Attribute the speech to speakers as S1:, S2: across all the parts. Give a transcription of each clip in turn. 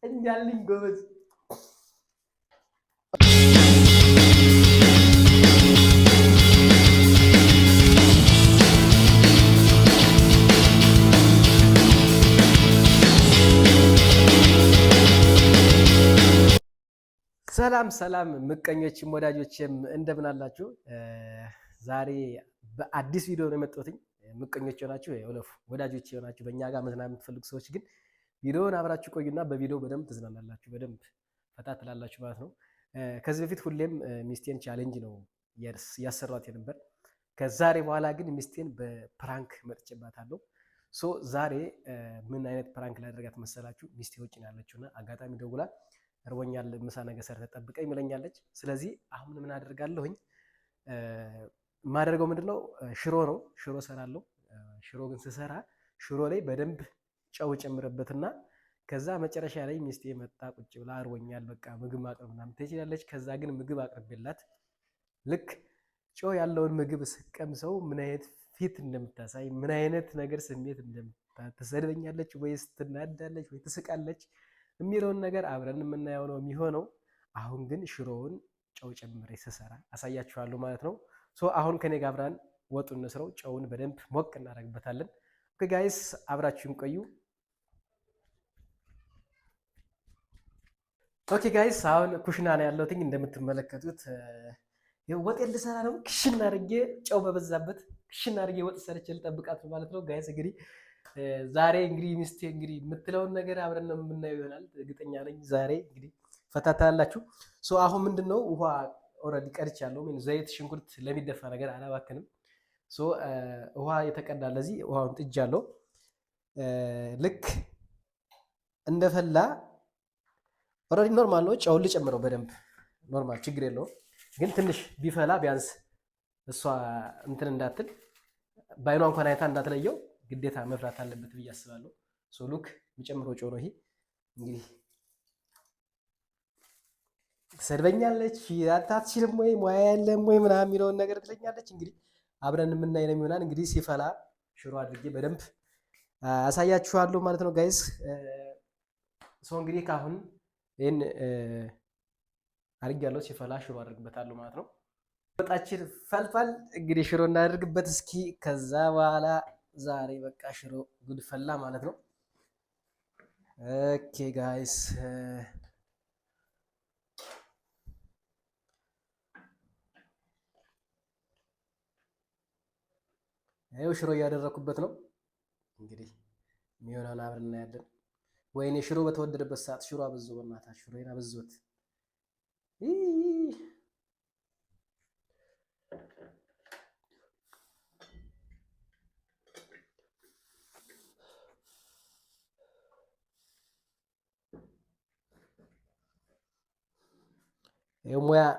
S1: እንጃልኝ ጎበዝ። ሰላም ሰላም ምቀኞችም ወዳጆችም እንደምን አላችሁ? ዛሬ በአዲስ ቪዲዮ ነው የመጣሁት። ምቀኞች ሆናችሁ የለፉ ወዳጆች ሆናችሁ በእኛ ጋር መዝናናት የምትፈልጉ ሰዎች ግን ቪዲዮውን አብራችሁ ቆዩና በቪዲዮ በደንብ ትዝናናላችሁ፣ በደንብ ፈታ ትላላችሁ ማለት ነው። ከዚህ በፊት ሁሌም ሚስቴን ቻሌንጅ ነው ያሰሯት የነበር። ከዛሬ በኋላ ግን ሚስቴን በፕራንክ መጥቼባታለሁ። ሶ ዛሬ ምን አይነት ፕራንክ ላደርጋት መሰላችሁ? ሚስቴ ውጭ ነው ያለችውና አጋጣሚ ደውላ እርቦኛል ምሳ ነገር ሰርተህ ጠብቀኝ ብለኛለች። ስለዚህ አሁን ምን አደርጋለሁኝ? የማደርገው ምንድነው ሽሮ ነው። ሽሮ ሰራለሁ። ሽሮ ግን ስሰራ ሽሮ ላይ በደንብ ጨው ጨምርበትና ከዛ መጨረሻ ላይ ሚስቴ መጣ ቁጭ ብላ እርቦኛል በቃ ምግብ ማቅረብ ምናምን ትችላለች። ከዛ ግን ምግብ አቅርቤላት ልክ ጨው ያለውን ምግብ ስቀምሰው ምን አይነት ፊት እንደምታሳይ ምን አይነት ነገር ስሜት እንደምታሰድበኛለች ወይስ ትናዳለች ወይ ትስቃለች የሚለውን ነገር አብረን የምናየው ነው የሚሆነው። አሁን ግን ሽሮውን ጨው ጨምሬ ስሰራ አሳያችኋለሁ ማለት ነው። ሶ አሁን ከኔ ጋር አብረን ወጡን እንስራው። ጨውን በደንብ ሞቅ እናደርግበታለን። ኦኬ ጋይስ አብራችሁን ቆዩ። ኦኬ ጋይስ አሁን ኩሽና ነው ያለሁት። እንደምትመለከቱት ወጤን ልሰራ ነው። ክሽና አድርጌ ጨው በበዛበት ክሽና አድርጌ ወጥ ሰርቼ ልጠብቃት ነው ማለት ነው ጋይስ። እንግዲህ ዛሬ እንግዲህ ሚስቴ እንግዲህ የምትለውን ነገር አብረን ነው የምናየው ይሆናል። እርግጠኛ ነኝ ዛሬ እንግዲህ ፈታታላችሁ። ሶ አሁን ምንድነው ውሃ ኦልሬዲ ቀድቻለሁ። ምን ዘይት፣ ሽንኩርት ለሚደፋ ነገር አላባክንም። ሶ ውሃ የተቀዳ ለዚህ ውሃውን ጥጃለሁ። ልክ እንደፈላ ኦልሬዲ ኖርማል ነው። ጨውን ልጨምረው በደንብ ኖርማል ችግር የለውም። ግን ትንሽ ቢፈላ ቢያንስ እሷ እንትን እንዳትል ባይኗ እንኳን አይታ እንዳትለየው ግዴታ መፍራት አለበት ብዬ አስባለሁ። ሶ ሉክ የሚጨምረው ጨው ነው ይሄ። እንግዲህ ሰድበኛለች አታትችልም ወይ ሙያ የለም ወይ ምናምን የሚለውን ነገር ትለኛለች። እንግዲህ አብረን የምናይ ነው የሚሆናል። እንግዲህ ሲፈላ ሽሮ አድርጌ በደንብ አሳያችኋለሁ ማለት ነው ጋይስ። ሶ እንግዲህ ካሁን ይሄን አድርጌያለሁ። ሲፈላ ሽሮ አድርግበታለሁ ማለት ነው። ወጣችን ፈልፋል። እንግዲህ ሽሮ እናደርግበት እስኪ። ከዛ በኋላ ዛሬ በቃ ሽሮ ጉድ ፈላ ማለት ነው። ኦኬ ጋይስ ይኸው ሽሮ እያደረኩበት ነው። እንግዲህ የሚሆነውን አብረን እናያለን። ወይኔ ሽሮ በተወደደበት ሰዓት ሽሮ አበዛው። በእናታችሁ ሽሮዬን አበዛሁት።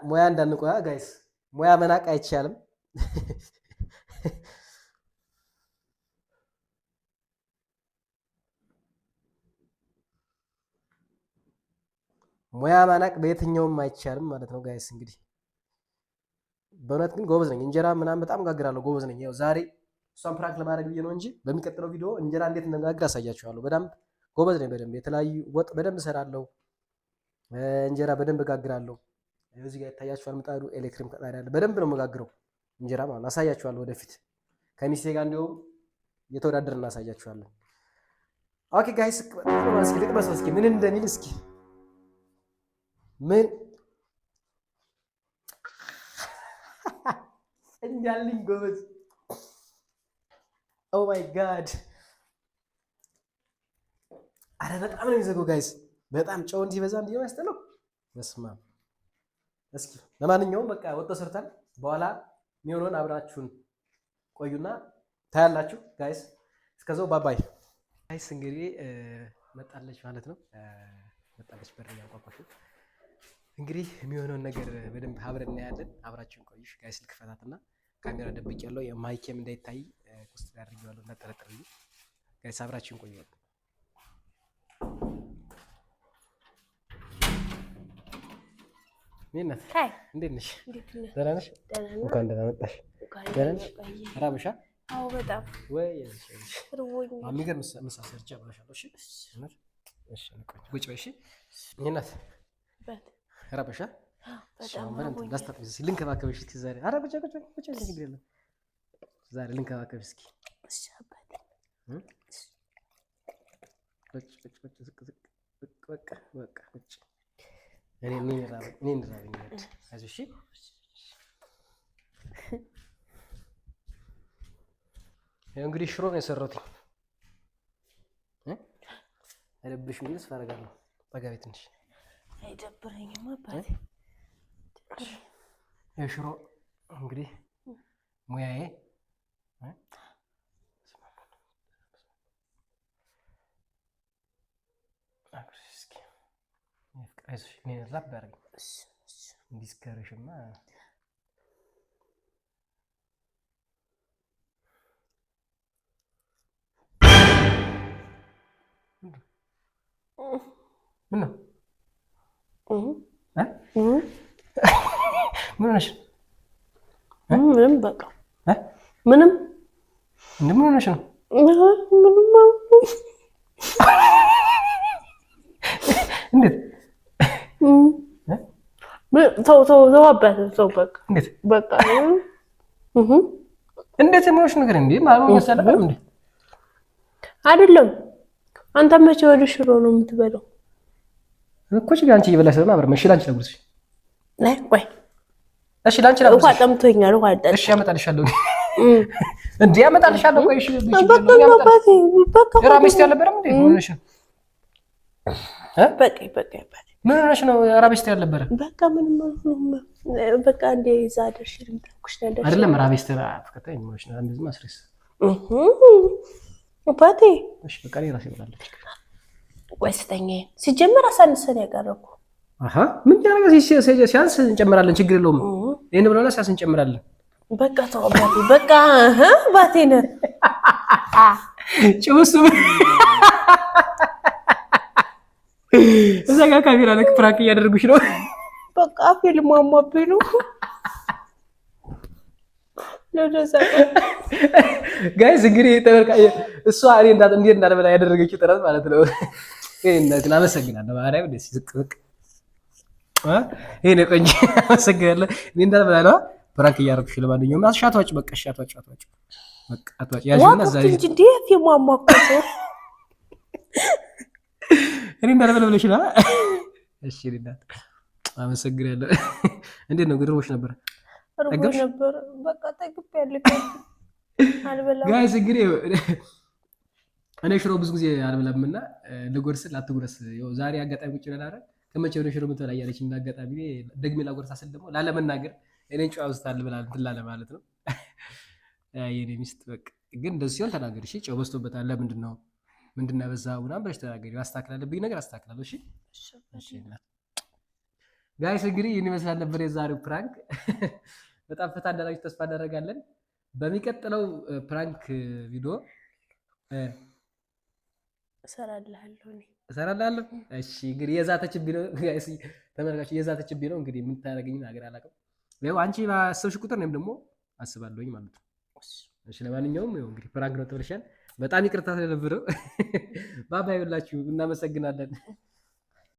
S1: ሙያ እንዳንቆያ ጋይስ፣ ሙያ መናቅ አይቻልም። ሙያ ማናቅ በየትኛውም አይቻልም ማለት ነው ጋይስ። እንግዲህ በእውነት ግን ጎበዝ ነኝ። እንጀራ ምናምን በጣም ጋግራለሁ፣ ጎበዝ ነኝ። ያው ዛሬ እሷን ፕራንክ ለማድረግ ብዬ ነው እንጂ በሚቀጥለው ቪዲዮ እንጀራ እንዴት እንደምጋግር አሳያችኋለሁ። በደንብ ጎበዝ ነኝ። በደንብ የተለያዩ ወጥ በደንብ እሰራለሁ። እንጀራ በደንብ እጋግራለሁ። እዚህ ጋር ይታያችኋል ምጣዱ ኤሌክትሪክ ምጣድ አለ። በደንብ ነው የምጋግረው እንጀራ ማለት አሳያችኋለሁ። ወደፊት ከሚስቴ ጋር እንዲያውም እየተወዳደርን እናሳያችኋለን። ኦኬ ጋይስ ልቅመሰው እስኪ ምን እንደሚል እስኪ ምን እንጃልኝ ጎበዝ። ኦ ማይ ጋድ! አረ በጣም ነው የሚዘገው ጋይስ። በጣም ጨው እንዲህ በዛ እንዲህ ነው ያስጠላው። በስመ አብ። እስኪ ለማንኛውም በቃ ወጥ ሰርተን በኋላ የሚሆነውን አብራችሁን ቆዩና ታያላችሁ ጋይስ። እስከዛው ባባይ ጋይስ። እንግዲህ መጣለች ማለት ነው። መጣለች በር ያንኳኳሽ። እንግዲህ የሚሆነውን ነገር በደንብ አብረን እናያለን። አብራችሁን ቆይሽ ጋይስ። ልክፈታትና ካሜራ ደብቅ ያለው የማይኬም እንዳይታይ ውስጥ ጋር አድርጌዋለሁ እንዳጠረጥርኝ ጋይስ። አብራችሁን ቆዩ። ሚነት እንዴት ነሽ? ደህና ነሽ? እንኳን ደህና መጣሽ። ደህና ነሽ? ራብሻ?
S2: አዎ በጣም
S1: ወይ የሚገርም ምሳ ሰርቼ አብላሻለሁ። እሺ እሺ ቁጭ በይ። እሺ እናት ረበሻ ላስታጥብሽ ልንከባከብሽ እስኪ ዛሬ። ኧረ ቁጭ ችግር የለም ዛሬ ልንከባከብሽ እስኪ። በቃ ቁጭ እኔ እንራበኝ አይዞሽ። እንግዲህ ሽሮ ነው የሰራሁት። አይደብርሽም ብዬ ተስፋ አደርጋለሁ። ጠጋ በይ ትንሽ።
S2: አይደብረኝም አባቴ።
S1: የሽሮ እንግዲህ ሙያዬ አይዞሽ እኔ ላብ ያደርግ እንዲስከርሽማ ምን ነው? ምን ሆነሽ?
S2: ምንም በቃ ምንም
S1: ምን ሆነሽ ነው? እንዴት
S2: ተው አባቴ ተው በቃ
S1: እንዴት
S2: በቃ
S1: እንዴት የምሆንሽ ነገር እንዴ ማለት መሰለህ እንዴ?
S2: አይደለም አንተ መቼ ወደ ሽሮ ነው የምትበላው?
S1: እኮ ችግር አንቺ እየበላሽ ነው ማለት መሽላ አንቺ ለጉርሽ
S2: ነይ ቆይ
S1: እሺ ላንቺ ለጉርሽ
S2: ውሃ ጠምቶኛል ውሃ ጠጣ
S1: እሺ አመጣልሻለሁ እንዴ አመጣልሻለሁ ቆይ እሺ
S2: በቃ
S1: ራሚስት ያለበረም እንዴ ሆነሽ
S2: በቃ
S1: ምን ሆነሽ ነው ራሚስት ያለበረ
S2: በቃ ምንም ነው በቃ እንዴ እዛ ደርሽ ልምጣኩሽ ነበር
S1: አይደለም ራሚስት አፍከታይ ሆነሽ ነው እንደዚህ ማስረስ
S2: አባቴ
S1: እሺ በቃ እኔ ራሴ እበላለሁ
S2: ቆይ ስተኛ ሲጀመር አሳንሰን ያቀረብኩ
S1: ምን ያደርጋል ሲያንስ እንጨምራለን ችግር የለውም ይሄን ብለውና ሲያንስ እንጨምራለን
S2: በቃ ተው አባቴ በቃ አባቴ ነህ
S1: ጭውስ እዛ ጋር ካሜራ ለክ ፍራንክ እያደረጉሽ ነው
S2: በቃ ፊልም ማማብኝ ነው ለደዛ
S1: ጋይስ እንግዲህ ተበርካ እሷ እኔ እንዳልበላ ያደረገችው ጥረት ማለት ነው እናትን አመሰግናለሁ ማርያም ደስ ይዝቅቅ ይሄን ቆንጆ አመሰግናለሁ እኔ እንዳልበላ ነው ፍራንክ እያደረግሽ ለማንኛውም አሻቷጭ በቃ አሻቷጭ በቃ አጥዋጭ ያጅና ዛሬ
S2: እንጂ እንዴት የማማከው
S1: እኔ እንዳልበላ ብለሽ ነው እሺ እናት አመሰግናለሁ እንዴት ነው ግርቦሽ ነበር
S2: አርጎ ነበር በቃ ተግቤያለሁ አልበላም
S1: ጋይስ እንግዲህ እኔ ሽሮ ብዙ ጊዜ አልበላምና ለጎርስ ላትጎርስ ያው ዛሬ አጋጣሚ ቁጭ ብለን አይደል ከመቼው ነው ሽሮ የምትበላ እያለች እና አጋጣሚ ደግሜ ላጎርሳ ስል ደግሞ ላለመናገር እኔን ጨው አውስታል ብላ ትላለ ማለት ነው የኔ ሚስት በቃ ግን እንደዚህ ሲሆን ተናገር እሺ ጨው በዝቶበታል ለምንድነው ምንድነው ያበዛው ምናምን ብለሽ ተናገሪ አስተካክላለብኝ ነገር አስተካክላለሁ እሺ ጋይስ እንግዲህ ይሄን ይመስላል ነበር የዛሬው ፕራንክ በጣም ፈታ እንዳላችሁ ተስፋ እናደርጋለን በሚቀጥለው ፕራንክ ቪዲዮ እሰራለሁ እሺ እንግዲህ የዛተችብኝ ነው ጋይስ ተመልካች የዛተችብኝ ነው እንግዲህ ምን ታደርገኝ ነገር አላውቅም ያው አንቺ ባሰብሽ ቁጥር እኔም ደግሞ አስባለሁኝ ማለት ነው እሺ ለማንኛውም ያው እንግዲህ ፕራንክ ነው ተብለሻል በጣም ይቅርታ ስለነበረው ባባይ ሁላችሁ እናመሰግናለን